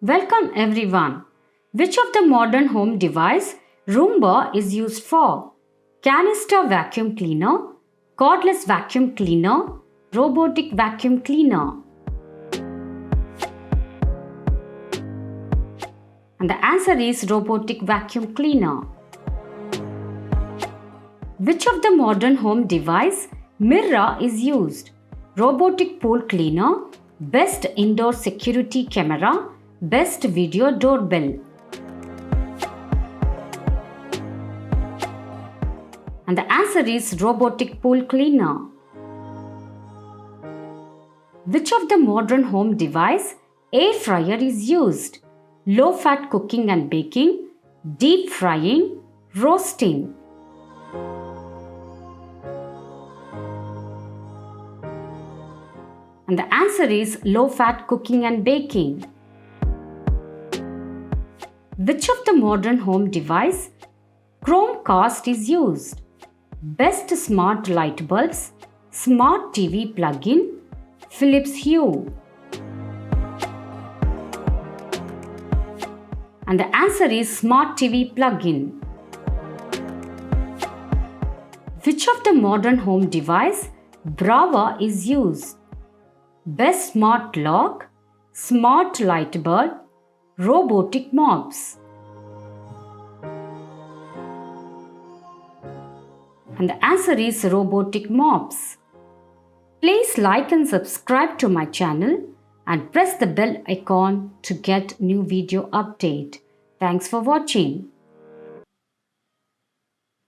Welcome everyone. Which of the modern home device Roomba is used for? Canister vacuum cleaner, cordless vacuum cleaner, robotic vacuum cleaner. And the answer is robotic vacuum cleaner. Which of the modern home device Mirra is used? Robotic pool cleaner, best indoor security camera, best video doorbell. And the answer is robotic pool cleaner. Which of the modern home device air fryer is used? Low fat cooking and baking, deep frying, roasting. And the answer is low fat cooking and baking. Which of the modern home device Chromecast is used? Best smart light bulbs, smart TV plug-in, Philips Hue. And the answer is smart TV plug-in. Which of the modern home device Braava is used? Best smart lock, smart light bulb, robotic mops. And the answer is robotic mops. Please like and subscribe to my channel and press the bell icon to get new video update. Thanks for watching.